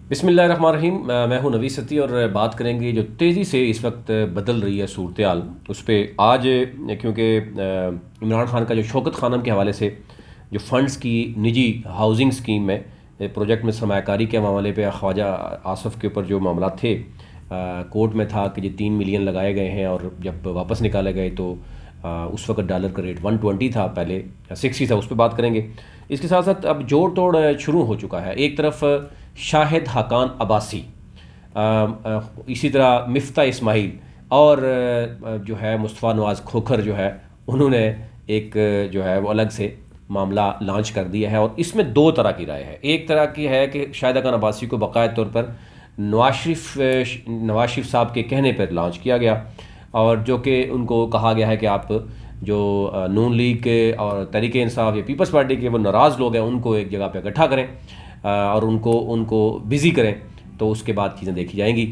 बिस्मिल्लाहिर्रहमानिर्रहीम। मैं हूं नवी सती और बात करेंगे जो तेज़ी से इस वक्त बदल रही है सूरत हाल उस पर आज। क्योंकि इमरान खान का जो शौकत खानम के हवाले से जो फ़ंड्स की निजी हाउसिंग स्कीम में प्रोजेक्ट में सरमाकारी के मामले पे ख्वाजा आसफ़ के ऊपर जो मामला थे, कोर्ट में था कि ये 3 मिलियन लगाए गए हैं और जब वापस निकाले गए तो उस वक्त डॉलर का रेट 120 था, पहले 60 था। उस पर बात करेंगे। इसके साथ साथ अब जोड़ तोड़ शुरू हो चुका है। एक तरफ शाहिद हाकान अब्बासी, इसी तरह मिफ्ता इस्माइल और जो है मुस्तफ़ा नवाज़ खोखर जो है उन्होंने एक जो है वो अलग से मामला लॉन्च कर दिया है। और इसमें दो तरह की राय है। एक तरह की है कि शाहिद हाकान अब्बासी को बाकायदा तौर पर नवाज शरीफ साहब के कहने पर लॉन्च किया गया और जो कि उनको कहा गया है कि आप जो नून लीग के और तहरीक इंसाफ या पीपल्स पार्टी के वो नाराज़ लोग हैं उनको एक जगह पर इकट्ठा करें और उनको बिज़ी करें, तो उसके बाद चीज़ें देखी जाएंगी।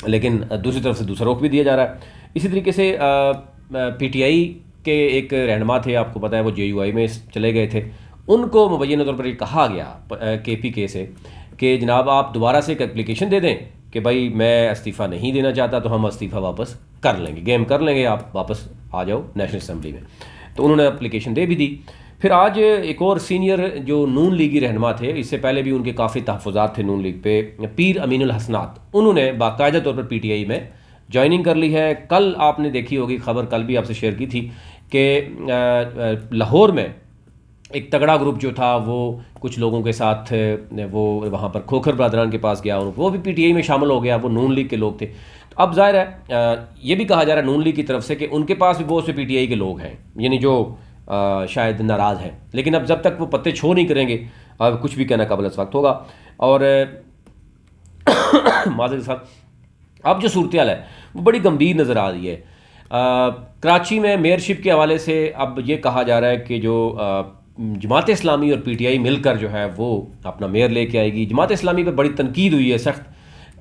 लेकिन दूसरी तरफ से दूसरा रुख भी दिया जा रहा है। इसी तरीके से पीटीआई के एक रहनुमा थे, आपको पता है वो जेयूआई में चले गए थे। उनको मुबैना तौर पर ये कहा गया केपीके से कि जनाब आप दोबारा से एक एप्लीकेशन दे दें कि भाई मैं इस्तीफ़ा नहीं देना चाहता, तो हम इस्तीफ़ा वापस कर लेंगे, गेम कर लेंगे, आप वापस आ जाओ नेशनल असम्बली में। तो उन्होंने एप्लीकेशन दे भी दी। फिर आज एक और सीनियर जो नून लीगी रहनुमा थे, इससे पहले भी उनके काफ़ी तहफ़्फ़ुज़ात थे नून लीग पे, पीर अमीनुल हसनात, उन्होंने बाकायदा तौर पर पीटीआई में ज्वाइनिंग कर ली है। कल आपने देखी होगी खबर, कल भी आपसे शेयर की थी कि लाहौर में एक तगड़ा ग्रुप जो था वो कुछ लोगों के साथ वो वहाँ पर खोखर बरदरान के पास गया, वो भी पीटीआई में शामिल हो गया, वो नून लीग के लोग थे। तो अब जाहिर है ये भी कहा जा रहा है नून लीग की तरफ से कि उनके पास भी बहुत से पीटीआई के लोग हैं, यानी जो शायद नाराज़ हैं। लेकिन अब जब तक वो पत्ते छो नहीं करेंगे अब कुछ भी कहना काबिल वक्त होगा। और माज़रत साहब, अब जो सूरत हाल है वो बड़ी गंभीर नज़र आ रही है। कराची में मेयरशिप के हवाले से अब ये कहा जा रहा है कि जो जमात इस्लामी और पीटीआई मिलकर जो है वो अपना मेयर लेके आएगी। जमात इस्लामी पर बड़ी तनकीद हुई है सख्त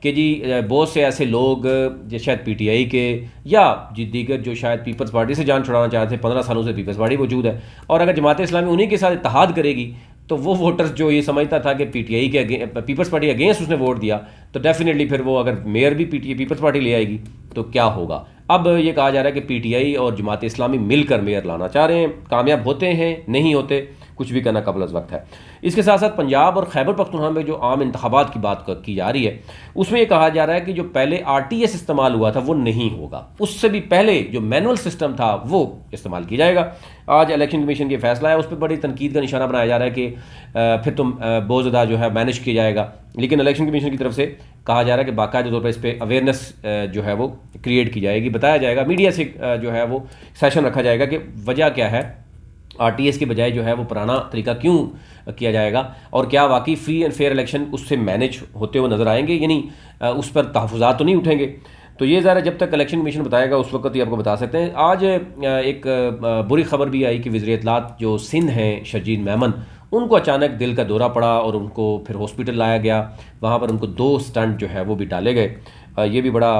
कि जी बहुत से ऐसे लोग जो शायद पीटीआई के या जी दीगर जो शायद पीपल्स पार्टी से जान छुड़ाना चाहते थे, 15 सालों से पीपल्स पार्टी मौजूद है, और अगर जमात इस्लामी उन्हीं के साथ इत्तेहाद करेगी तो वो वोटर्स जो ये समझता था कि पीटीआई के पीपल्स पार्टी अगेंस्ट उसने वोट दिया, तो डेफिनेटली फिर वो अगर मेयर भी पीपल्स पार्टी ले आएगी तो क्या होगा। अब ये कहा जा रहा है कि पीटीआई और जमात इस्लामी मिलकर मेयर लाना चाह रहे हैं। कामयाब होते हैं नहीं होते कुछ भी कहना कबल वक्त है। इसके साथ साथ पंजाब और खैबर पख्तूनख्वा में जो आम इंतखाबात की बात की जा रही है उसमें यह कहा जा रहा है कि जो पहले आरटीएस इस्तेमाल हुआ था वो नहीं होगा, उससे भी पहले जो मैनुअल सिस्टम था वो इस्तेमाल किया जाएगा। आज इलेक्शन कमीशन की फैसला है, उस पर बड़ी तनकीद का निशाना बनाया जा रहा है कि फिर तुम बहुत ज़्यादा जो है मैनेज किया जाएगा। लेकिन इलेक्शन कमीशन की तरफ से कहा जा रहा है कि बाकायदा तौर पर इस पर अवेयरनेस जो है वो क्रिएट की जाएगी, बताया जाएगा, मीडिया से जो है वो सेशन रखा जाएगा कि वजह क्या है, आरटीएस के बजाय जो है वो पुराना तरीका क्यों किया जाएगा और क्या वाकई फ्री एंड फेयर इलेक्शन उससे मैनेज होते हुए नज़र आएंगे, यानी उस पर तहफ़्फ़ुज़ात तो नहीं उठेंगे। तो ये ज़रा जब तक इलेक्शन कमीशन बताएगा उस वक्त ही आपको बता सकते हैं। आज एक बुरी खबर भी आई कि वज़ीर इत्तलात जो सिंध हैं शरजील मेमन, उनको अचानक दिल का दौरा पड़ा और उनको फिर हॉस्पिटल लाया गया। वहाँ पर उनको 2 स्टंट जो है वो भी डाले गए। ये भी बड़ा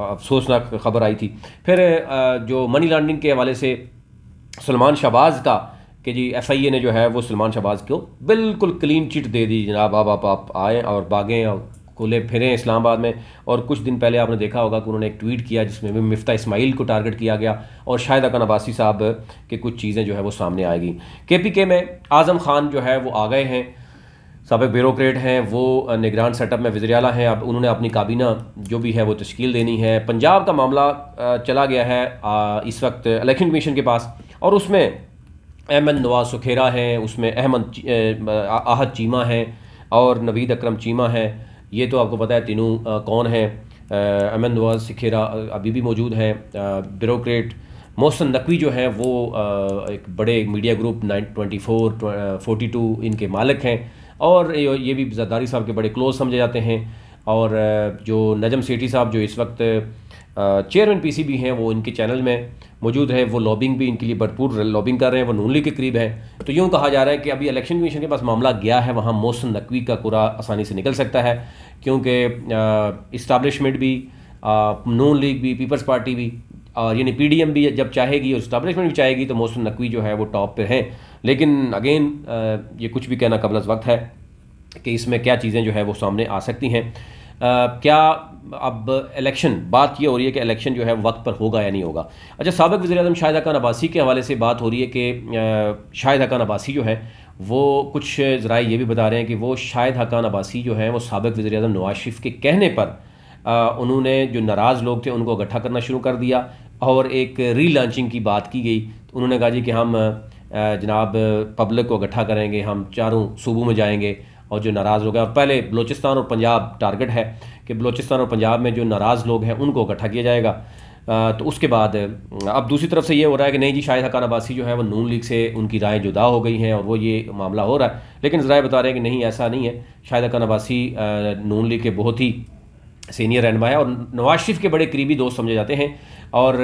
अफसोसनाक खबर आई थी। फिर जो मनी लॉन्ड्रिंग के हवाले से सलमान शहबाज का कि जी एफआईए ने जो है वो सलमान शहबाज को बिल्कुल क्लीन चिट दे दी, जनाब आप आएँ और भागें और खुले फिरें इस्लामाबाद में। और कुछ दिन पहले आपने देखा होगा कि उन्होंने एक ट्वीट किया जिसमें भी मिफ्ता इस्माइल को टारगेट किया गया और शाहिद हाकान अब्बासी साहब के कुछ चीज़ें जो है वो सामने आएगी। केपीके में आज़म खान जो है वो आ गए हैं, साबिक ब्यूरोक्रेट हैं, वो निगरान सेटअप में वज़ीर आला हैं। अब उन्होंने अपनी काबीना जो भी है वो तश्कील देनी है। पंजाब का मामला चला गया है इस वक्त इलेक्शन कमीशन के पास और उसमें अहमद नवाज सुखेरा हैं, उसमें आहद चीमा हैं और नवीद अकरम चीमा हैं। ये तो आपको पता है तीनों कौन हैं। अहमद नवाज सुखेरा अभी भी मौजूद हैं। ब्यूरोक्रेट मोहसिन नकवी जो हैं वो एक बड़े मीडिया ग्रुप 924 42 इनके मालिक हैं और ये भी जरदारी साहब के बड़े क्लोज समझे जाते हैं। और जो नजम सेठी साहब जो इस वक्त चेयरमैन पीसीबी हैं वो इनके चैनल में मौजूद है, वो लॉबिंग भी इनके लिए भरपूर लॉबिंग कर रहे हैं, वो नून लीग के करीब हैं। तो यूँ कहा जा रहा है कि अभी इलेक्शन कमीशन के पास मामला गया है, वहाँ मोहसिन नकवी का कुरा आसानी से निकल सकता है क्योंकि इस्टाब्लिशमेंट भी, नून लीग भी, पीपल्स पार्टी भी और यानी पीडीएम भी जब चाहेगी और इस्टाब्लिशमेंट भी चाहेगी तो मोहसिन नकवी जो है वो टॉप पे हैं। लेकिन अगेन ये कुछ भी कहना कबल वक्त है। कि इसमें क्या चीज़ें जो है वो सामने आ सकती हैं। क्या अब इलेक्शन, बात ये हो रही है कि इलेक्शन जो है वक्त पर होगा या नहीं होगा। अच्छा, साबिक वज़ीर-ए-आज़म शाहिद हक़ान अब्बासी के हवाले से बात हो रही है कि शाहिद हक़ान अब्बासी जो है वो, कुछ ज़राए ये भी बता रहे हैं कि वो शाहिद हक़ान अब्बासी जो हैं वो साबिक वज़ीर-ए-आज़म नवाज़ शरीफ के कहने पर उन्होंने जो नाराज़ लोग थे उनको इकट्ठा करना शुरू कर दिया और एक री लॉन्चिंग की बात की गई। तो उन्होंने कहा जी कि हम जनाब पब्लिक को इकट्ठा करेंगे, हम चारों सूबों में जाएंगे और जो नाराज़ लोग हैं, और पहले बलूचिस्तान और पंजाब टारगेट है कि बलूचिस्तान और पंजाब में जो नाराज़ लोग हैं उनको इकट्ठा किया जाएगा। तो उसके बाद अब दूसरी तरफ से ये हो रहा है कि नहीं जी, शाहिद हक़ान अब्बासी जो है वो नून लीग से उनकी राय जुदा हो गई हैं और वो ये मामला हो रहा है। लेकिन ज़राए बता रहे हैं कि नहीं, ऐसा नहीं है। शाहिद हक़ान अब्बासी नून लीग के बहुत ही सीनियर रहनुमा है और नवाज शरीफ के बड़े करीबी दोस्त समझे जाते हैं और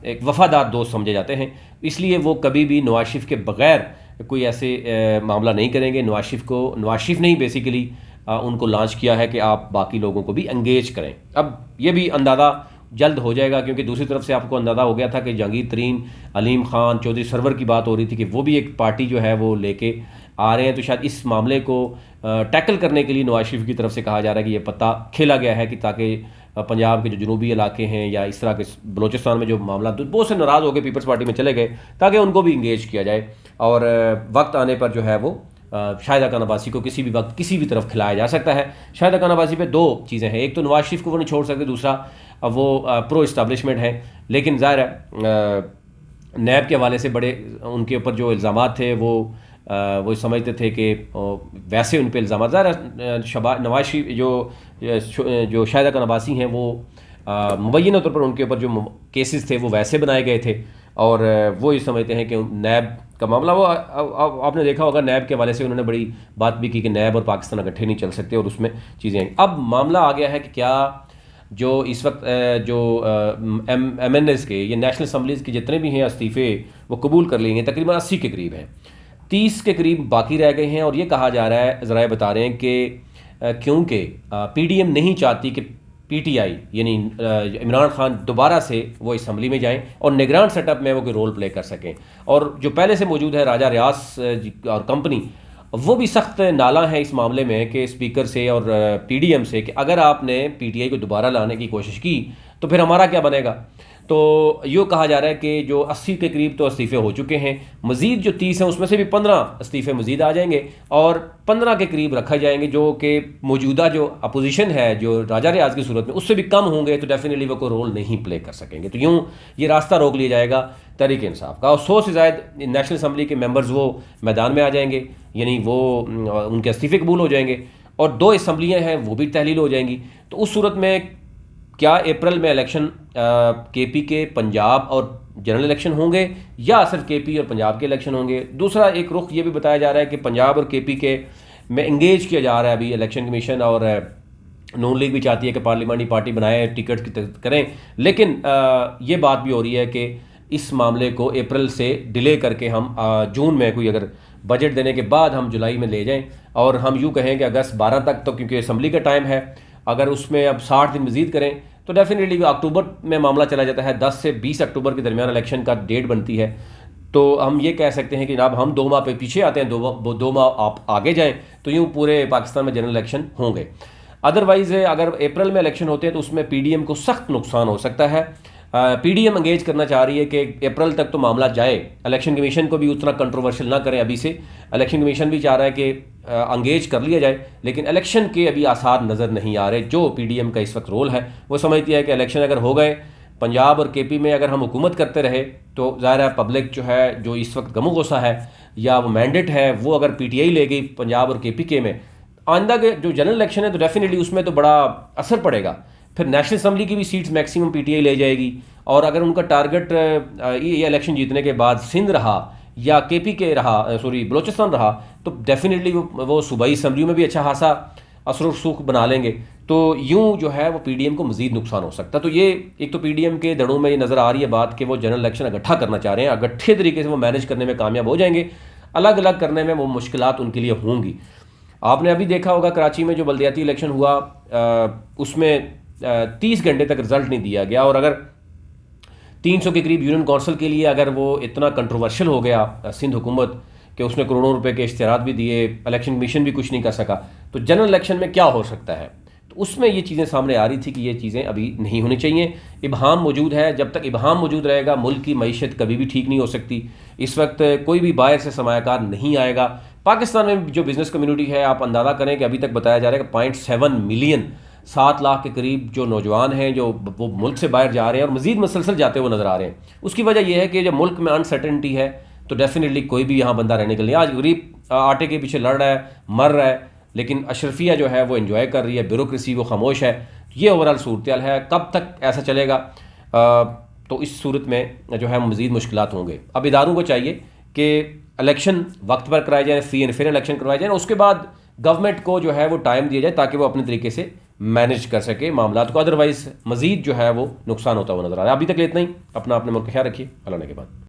एक वफ़ादार दोस्त समझे जाते हैं, इसलिए वो कभी भी नवाज शरीफ के बग़ैर कोई ऐसे मामला नहीं करेंगे। नवाज शरीफ ने ही बेसिकली उनको लॉन्च किया है कि आप बाकी लोगों को भी एंगेज करें। अब ये भी अंदाज़ा जल्द हो जाएगा, क्योंकि दूसरी तरफ से आपको अंदाज़ा हो गया था कि जहांगीर तरीन, अलीम खान, चौधरी सरवर की बात हो रही थी कि वो भी एक पार्टी जो है वो लेके आ रहे हैं। तो शायद इस मामले को टैकल करने के लिए नवाज शरीफ की तरफ से कहा जा रहा है कि ये पता खेला गया है कि ताकि पंजाब के जो जनूबी इलाके हैं या इस तरह के बलूचिस्तान में जो मामला बहुत से नाराज़ हो गए पीपल्स पार्टी में चले गए, ताकि उनको भी इंगेज किया जाए और वक्त आने पर जो है वो शाहिद हक़ान अब्बासी को किसी भी वक्त किसी भी तरफ खिलाया जा सकता है। शाहिद हक़ान अब्बासी पे दो चीज़ें हैं, एक तो नवाज शरीफ को वो नहीं छोड़ सकते, दूसरा वो प्रो इस्टैब्लिशमेंट है। लेकिन ज़ाहिर है नैब के हवाले से बड़े उनके ऊपर जो इल्ज़ामात थे वो समझते थे कि वैसे उन पर इल्ज़ाम, ज़ाहिर नवाज शरीफ जो शाहिद हक़ान अब्बासी हैं वो मुबैना तौर पर उनके ऊपर जो केसेस थे वो वैसे बनाए गए थे और वो ये समझते हैं कि नैब का मामला, वो आपने देखा होगा नैब के हवाले से उन्होंने बड़ी बात भी की कि नैब और पाकिस्तान इकट्ठे नहीं चल सकते और उसमें चीज़ें आई। अब मामला आ गया है कि क्या जो इस वक्त जो MNS के ये नेशनल असम्बलीज़ के जितने भी हैं इस्तीफ़े वो कबूल कर लिए हैं, तकरीबन 80 के करीब हैं, 30 के करीब बाकी रह गए हैं। और ये कहा जा रहा है, ज़राए बता रहे हैं कि क्योंकि PDM नहीं चाहती कि PTI यानी इमरान खान दोबारा से वो असम्बली में जाएं और निगरान सेटअप में वो कोई रोल प्ले कर सकें। और जो पहले से मौजूद है राजा रियास और कंपनी, वो भी सख्त नाला है इस मामले में कि स्पीकर से और PDM से कि अगर आपने PTI को दोबारा लाने की कोशिश की तो फिर हमारा क्या बनेगा। तो यूँ कहा जा रहा है कि जो 80 के करीब तो इस्तीफ़े हो चुके हैं, मज़ीद जो 30 हैं उसमें से भी 15 इस्तीफ़े मज़ीद आ जाएंगे और 15 के करीब रखे जाएंगे, जो कि मौजूदा जो अपोजिशन है जो राजा रियाज की सूरत में उससे भी कम होंगे, तो डेफिनेटली वो कोई रोल नहीं प्ले कर सकेंगे। तो यूँ ये रास्ता रोक लिया जाएगा तहरीक इंसाफ का और 100 से ज़्यादा नेशनल असम्बली के मेंबर्स वो मैदान में आ जाएंगे, यानी वो उनके इस्तीफ़े कबूल हो जाएंगे और 2 असम्बलियाँ हैं वो भी तहलील हो जाएंगी। तो उस सूरत में क्या अप्रैल में इलेक्शन KP के पंजाब और जनरल इलेक्शन होंगे या सिर्फ KP और पंजाब के इलेक्शन होंगे। दूसरा एक रुख ये भी बताया जा रहा है कि पंजाब और KP के में इंगेज किया जा रहा है अभी इलेक्शन कमीशन, और नून लीग भी चाहती है कि पार्लियामेंट्री पार्टी बनाए, टिकट की करें। लेकिन ये बात भी हो रही है कि इस मामले को अप्रैल से डिले करके हम जून में कोई अगर बजट देने के बाद हम जुलाई में ले जाएं और हम यूँ कहें कि अगस्त 12 तक, तो क्योंकि असम्बली का टाइम है, अगर उसमें अब 60 दिन मज़ीद करें तो डेफिनेटली अक्टूबर में मामला चला जाता है। 10 से 20 अक्टूबर के दरमियान इलेक्शन का डेट बनती है। तो हम ये कह सकते हैं कि जनाब हम 2 माह पे पीछे आते हैं, 2 माह आप आगे जाएं, तो यूँ पूरे पाकिस्तान में जनरल इलेक्शन होंगे। अदरवाइज़ अगर अप्रैल में इलेक्शन होते हैं तो उसमें PDM को सख्त नुकसान हो सकता है। PDM एंगेज करना चाह रही है कि अप्रैल तक तो मामला जाए, इलेक्शन कमीशन को भी उतना कंट्रोवर्शियल ना करें अभी से। इलेक्शन कमीशन भी चाह रहा है कि एंगेज कर लिया जाए, लेकिन इलेक्शन के अभी आसार नज़र नहीं आ रहे। जो PDM का इस वक्त रोल है वो समझती है कि इलेक्शन अगर हो गए पंजाब और KP में, अगर हम हुकूमत करते रहे तो ज़ाहिर है पब्लिक जो है जो इस वक्त गमो गुस्सा है या वो मैंडेट है वो अगर PTI ले गई पंजाब और KP के में, आइंदा के जो जनरल इलेक्शन है तो डेफिनेटली उसमें तो बड़ा असर पड़ेगा। फिर नेशनल असम्बली की भी सीट्स मैक्सिमम PTI ले जाएगी और अगर उनका टारगेट ये इलेक्शन जीतने के बाद सिंध रहा या KP के रहा, बलूचिस्तान रहा, तो डेफिनेटली वो सूबाई असम्बली में भी अच्छा खासा असर रसूख बना लेंगे। तो यूँ जो है वो PDM को मज़ीद नुकसान हो सकता है। तो ये एक तो PDM के दड़ों में ये नज़र आ रही है बात कि वो जनरल इलेक्शन इकट्ठा करना चाह रहे हैं, इकट्ठे तरीके से वो मैनेज करने में कामयाब हो जाएंगे, अलग अलग करने में वो मुश्किलात उनके लिए होंगी। आपने अभी देखा होगा कराची में जो बल्दियाती इलेक्शन हुआ उसमें 30 घंटे तक रिजल्ट नहीं दिया गया, और अगर 300 के करीब यूनियन कौंसिल के लिए अगर वो इतना कंट्रोवर्शियल हो गया सिंध हुकूमत कि उसने करोड़ों रुपए के इश्तिहारात भी दिए, इलेक्शन कमीशन भी कुछ नहीं कर सका, तो जनरल इलेक्शन में क्या हो सकता है, तो उसमें ये चीज़ें सामने आ रही थी कि ये चीज़ें अभी नहीं होनी चाहिए। इबहाम मौजूद है, जब तक इबहाम मौजूद रहेगा मुल्क की मईशत कभी भी ठीक नहीं हो सकती। इस वक्त कोई भी बाहर से सरमायाकार नहीं आएगा। पाकिस्तान में जो बिज़नेस कम्युनिटी है, आप अंदाज़ा करें कि अभी तक बताया जा रहा है कि 0.7 मिलियन 7 लाख के करीब जो नौजवान हैं जो वो मुल्क से बाहर जा रहे हैं और मज़ीद मुसलसल जाते हुए नज़र आ रहे हैं। उसकी वजह यह है कि जब मुल्क में अनसर्टेनिटी है तो डेफिनेटली कोई भी यहाँ बंदा रहने के लिए, आज गरीब आटे के पीछे लड़ रहा है, मर रहा है, लेकिन अशरफिया जो है वो इन्जॉय कर रही है, ब्यूरोक्रेसी वो खामोश है। ये ओवरऑल सूरत है। कब तक ऐसा चलेगा? तो इस सूरत में जो है मज़ीद मुश्किलात होंगे। अब इदारों को चाहिए कि इलेक्शन वक्त पर कराए जाए, फ्री एंड फेयर इलेक्शन करवाए जाए, उसके बाद गवर्नमेंट को जो है वो टाइम दिया जाए ताकि वो अपने तरीके से मैनेज कर सके मामला को। अदरवाइज़ मज़ीद जो है वो नुकसान होता हुआ नजर आ रहा है। अभी तक इतना ही। अपना अपने मुल्क का ख्याल रखिए। अल्लाह ने के बाद।